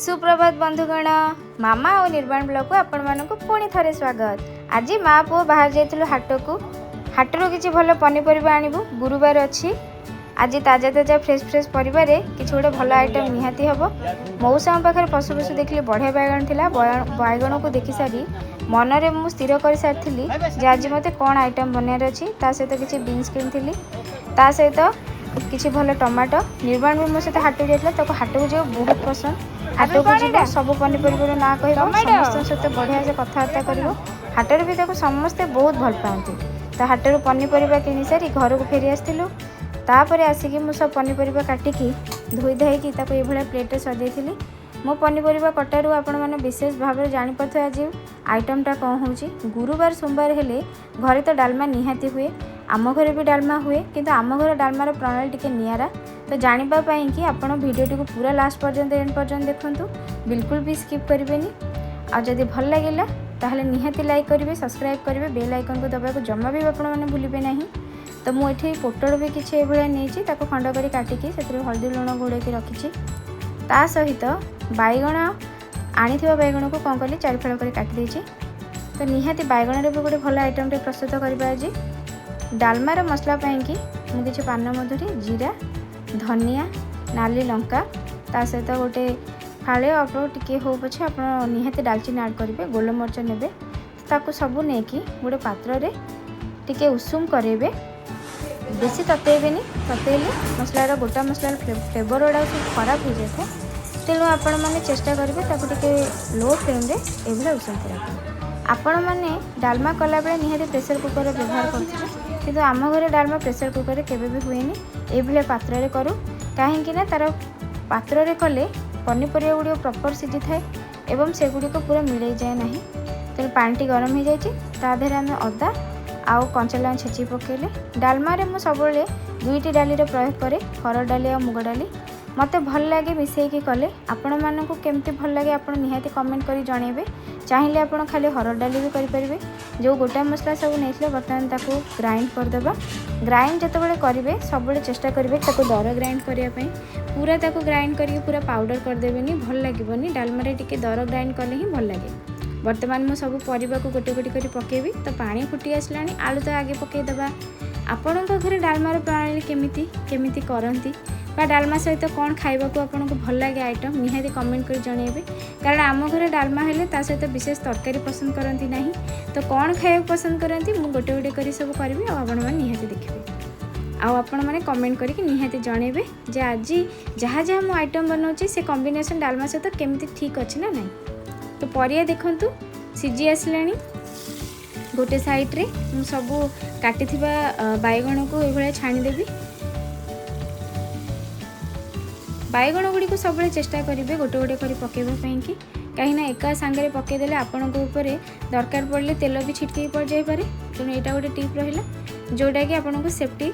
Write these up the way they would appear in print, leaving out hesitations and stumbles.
सुप्रभात बंधुगण मामा और निर्वाण ब्लॉग को आपण मानक पुणी थे स्वागत। आज माँ पुओ बाहर जाइलु हाट को हाटर किसी भल पनीपरिया आणबू गुरुवार अच्छी आज ताजा ताजा फ्रेश फ्रेश परिवार किसी गोटे भल आइटम निहाती हम। मौसा पाखे पशु पशु देखली बढ़िया बैगण थिला बैगण को देखी सारी मनरे मु स्थिर कर सारी आज मते कौन आइटम बनार अच्छी सहित किसी बीन्स किनी सहित किसी भल टमाटो निर्माण भी मो सहित हाट जाता हाट को जो बहुत पसंद हाट को जीव सब पनीपरिया ना कह समस्त सहित बढ़िया से कथबार्ता कर हाटर भी समस्ते बहुत भल पाती तो हाटर पनीपरिया किणी सारी घर को फेरी आसलु तापर आसिकी मु सब पनीपरिया काटिकी धोई धाईकी ये प्लेट सजाई मो पनीपरिया कटारू आपण मैंने विशेष भाव में जापारे आज आइटमटा कौन हो गुरुवार सोमवार हेले घरे तो डालमा निहाती हुए आम घरे भी डालमा हुए किंतु आम घर डालमार प्रणाली टिके नियारा तो जानापी कि आप भिडियोटी को पूरा लास्ट पर्यंत एंड पर्यंत देखूँ बिल्कुल भी स्किप करेंगे आदि भल लगे ताहले निहाती लाइक करेंगे सब्सक्राइब करेंगे बेल आइकन को दबाक जमा भी आपने भूलें ना। तो मुझे पोटल भी किसी ये नहीं खंड कर काटिकी से हल्दी लुण घोड़े रखी ता सहित बैगण आनी बैगण को कौन कली चारिफाड़ कर काटिदे तो निहाती बैगण भी गोटे भल आइटम प्रस्तुत करवा आज डालमार मसला कि मुझे पान मधुरी जीरा धनिया नाली लंका ता सहित गोटे फाड़े अल्प टी हो पछे आप निहाती डालचीनी आड करेंगे गोलमरीच ने ताकू सबू नहीं गोटे पात्र रे टिके उषुम करेंगे बेसी ततेबेनी ततेले मसलार गोटा मसलार फ्लेवर गुड़ा सब खराब हो जाए तेणु आपण मैंने चेष्टा करेंगे लो फ्लेम ये उषुम करा आपण मैंने डालमा कला बेले निहाती प्रेसर कुकर व्यवहार करते किंतु आम घरे डालमा प्रेसर कुकर केबे भी हुएनी ये पात्र रे करूँ कहीं तार पात्र रे कले पनीपरिया गुड़िक प्रॉपर सीझी थाए एवं से गुड़िक पूरा मिलई जाए ना तेणु पानी गरम हो जाए देहरे आम अदा आउ कंचा लଙ୍କା छेची पकेले डालमा रे मु सबले दुईटी डाली रे प्रयोग करे हरड़ डाली और मुग डाली मते भल लगे मिसेकी कले आपण मानकु केमती भल लगे आपण निहाती कमेंट करी जणेबे चाहिए आपण खाली हरड़ डाली भी करि परिबे जो गोटा मसला सब नैथिले बर्तमान ताको ग्राइंड कर देबा ग्राइंड जतबेले करिवे सबले चेष्टा करिवे ताको दर ग्राइंड करिया पई पूरा ताको ग्राइंड करिके पूरा पाउडर कर देबेनी भल लागिबोनी डालमा रे टिके दर ग्राइंड कले ही भल लागे। बर्तमान मु सब परिबा को गोटे गोटे कर पकेबी तो पानी फुटी आसलानी आलू तो आगे पकईदेवा आपण घरे डालमार प्रणाली केमिति केमिति करंती बा डालमा सहित कौन खाइबा को आपन को भल लगे आइटम निहाती कमेंट कर जणेबे कारण आम घरे डालमा हेले ता सहित विशेष तरकारी पसंद करंती नहीं तो कौन खाइबा पसंद करंती मु गोटे गोटे करी सब करबी आ आपण माने निहाती देखिबे आ आपण माने कमेंट करके निहाती जणेबे जे आज जहाँ जहाँ मु आइटम बनाउची से कॉम्बिनेशन डालमा सहित केमिति ठीक अछि ना नहीं। तो परिया देखंतु सीझी आसलानी गोटे साइड रे मु सब काटी बैगण को ये छाणीदेवी बैगण गुड़ी को सब चेष्टा करेंगे गोटे गोटे कर पकेवाई कि कहीं एका सांगे पकईदे आपण दरकार पड़े तेल भी छिटक पड़ जापे तेणु यहाँ गोटे टिप रहा जोटा कि आपन को सेफ्टी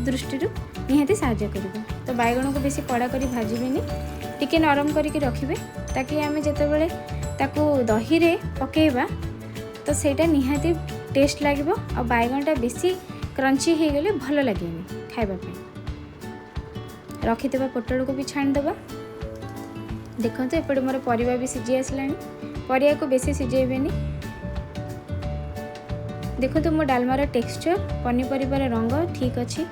दृष्टि निहाती साहाय्य कर तो बैगण को बेसी कड़ा कर भाजबेनी टिके नरम करके रखिए ताकि आम जितेबाला ताकू दही रे पकेबा तो सेटा निहाती टेस्ट लगे और बैगनटा बेसी क्रंची हो गले भल लगे खाइबापी रखिदेवा पोटल को भी छाणीदेवा देखो तो एपटे मोर परिवा भी सीझी आसलानी परिया को बेसी सीझेबेनी देखो तो मो डालमार टेक्सचर पनीपरियार रंग ठीक अच्छी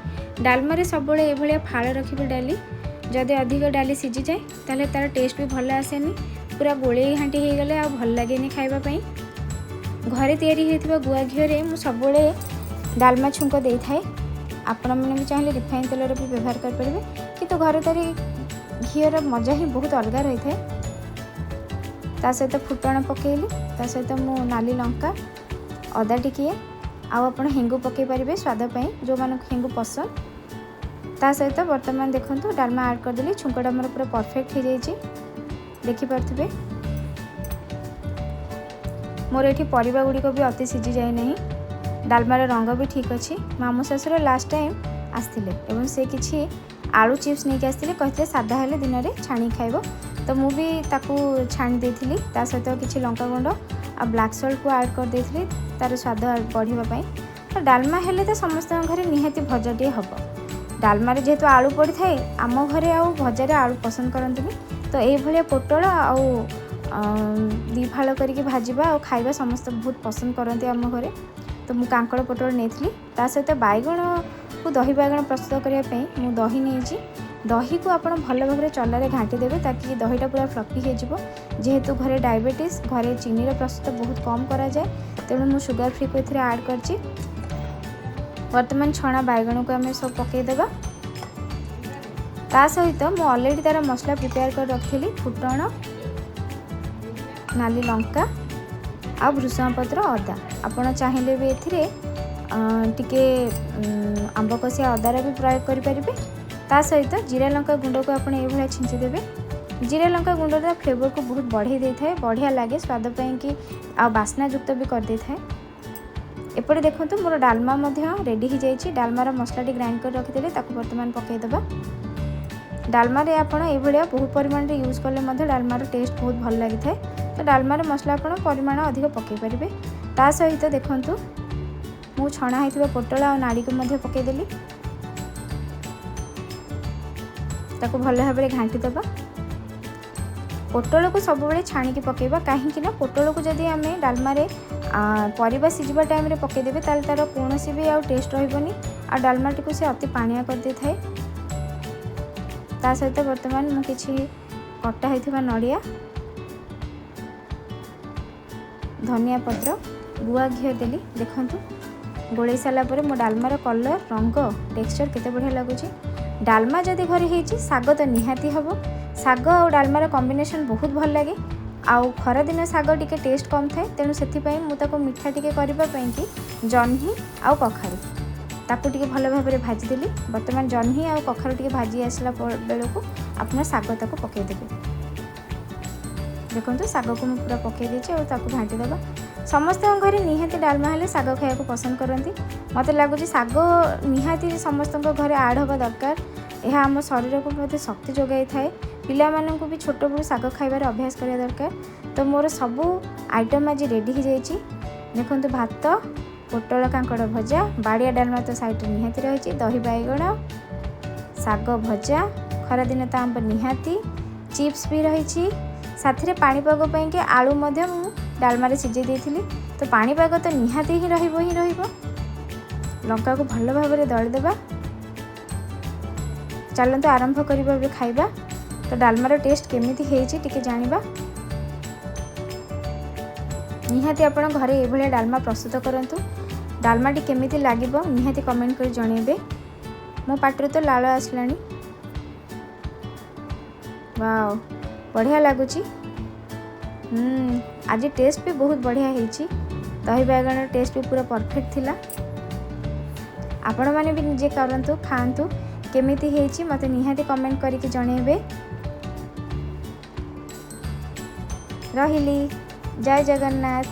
डालमारे सब ये फाड़ रखिबे डाली जदि अधिक डाली सीझी जाए ताले तार टेस्ट भी भल आसेनी पूरा गोले घाटी हो गले आ भल लगे खाइबापी घरे तैयारी होइथिबा गुआ घिओ मु सबले डालमा छुंक दे थाए आपण मैंने भी चाहिए रिफाइन तेल भी व्यवहार करेंगे कि घर तारी घीर मजा ही बहुत अलग रही है सहित फुटण पकेली सहित मु नाली लंका अदा टिके आप हेंगु पकई पारे स्वाद जो मानक हेंगु पसंद सहित बर्तमान देखो डालमा आड करदेली छुंकटा मोर पूरा परफेक्ट हो जाए देखिपे मोर ये परिवा गुड़िक भी अति सीझी जाए नहीं डालमार रंग भी ठीक अच्छी मामू शाशुर लास्ट टाइम आसते एवं से किसी आलू चिप्स नहीं आसते कहते सादा हेले दिन में छाणी खाइब तो मु भी ताकू छाणी देथिली सहित किसी लंका गुंड आ ब्लैक सॉल्ट को ऐड कर देथिली तार स्वाद बढ़ापी तो डालमा हेले तो समस्त घरे निहाती भजाटे हम डालमार जेहेतु आलू पड़ी थाए आम घरे आउ भजारे आलू पसंद करते तो ये पोटल आउ दी फाड़ करके भाजवा और खाइबा समस्त बहुत पसंद करते आम घरे। तो मु कांकड़ पोटल नहीं ता सहित बैगण को दही बैगण प्रस्तुत करने मु दही नहीं। दही को आप भल भाव में चलारे घाटी देवे ताकि दहीटा पूरा फ्लफी हो। जेहेतु घरे डायबिटीज घरे चीनी प्रस्तुत बहुत कम करा जाए तेणु मु शुगर फ्री को ये ऐड कर। वर्तमान छणा बैगण को आम सब पकईदेवा। ता सहित मु ऑलरेडी तार मसला प्रिपेयर कर रखी फुटण नाली लंका आ भृषण पत्र अदा। आपड़ चाहिए भी टिके आंब कषिया अदार भी प्रयोग करेंगे। ता सहित जीरा लंका गुंड को आप ये छींचीदेवे। जीरा लंका गुंड फ्लेवर को बहुत बढ़े दे था बढ़िया लगे स्वाद कि आ बास्नायुक्त भी कर दे था। एपटे देखो मोर डालमा रेडी हो जाए। डालमार मसलाटी ग्राइंड कर रखिदे बर्तमान पकईदेवा। डालमा रे आपण ये बहुत परिमाण रे यूज कले डालमार टेस्ट बहुत भल लगी था। तो डालमार मसला आपण परिमाण अधिक पकई पारे। ता सहित देखंतु मु छणा होइथिबा पोटल आ नाड़ी को पकईदेली। ताको भल भाव में घाटी देवा। पोटल को सब बेले छाणिकी पकेबा कहीं पोटल को जदि आम डालमा परिबा सिझिबा टाइम रे पकईदेवे तार कौन भी आउ टेस्ट रही आ डालमाटी को से अति पानिया कर दे थाए। ता सहित वर्तमान मु किछि कटा होइथिबा नड़िया धनिया पत्र गुआ घी देली। देखंतु गोले सारा पर मो डालमार कलर रंग टेक्सचर केते बढ़िया लगुच। डालमा जदि घरे होइछि साग तो निहाती हम। साग और डालमार कॉम्बिनेशन बहुत भल लगे। आउ खरा दिन साग टिके टेस्ट कम थाए तेणु से मुझे मिठा टिके करने कि जह्नी आउ कखारू ताकू टिके भल भाव में भाजीदेली। बर्तमान जह्नी आउ कखारू टिके भाजी आसला बेलू अपना साग ताको पकईदेवे। देखो साग को मुझे पूरा पकई देछि और ताकू घाटी देवा। समस्त घरे निहाती डालमा हेले साग खाया पसंद करती। मत लगुच साग निहाती समस्त घरे आड हवा दरकार। यह आम शरीर को शक्ति जोगाई थाए। पिला माननकु भी छोट बड़ू साग खाइबार अभ्यास करिया दरकार। तो मोर सबू आइटम आज रेडी हो जाइए। देखो भात पोटल कांकड़ भजा बाड़िया डालमा तो साइड निहाती रही। दही बैगण साग भजा खरा दिन तो आंब निहाती चिप्स भी रही। साथ में पाणीपाग के आलू डालमारे सिझे देती। तो पाणीपाग तो निहाती ही रहिबो। लंका को भल भाव में दलिदेवा। चलते आरंभ करबा खाइबा। तो डालमार टेस्ट केमिति हेछि टिके जानिबा। निहाती आपण घरे ये डालमा प्रस्तुत करंतु। डालमाटी केमिति लागिबो निहाती कमेंट कर जणेबे। मो पाटर तो लाल आसलानी। वाओ बढ़िया लगुची। आज टेस्ट भी बहुत बढ़िया हेछि। दही बैगन टेस्ट भी पूरा परफेक्ट थिला। आपण माने भी निजे करंतु खांतु केमिति हेछि मते निहाती कमेंट करके जणेबे। रहिली जय जगन्नाथ।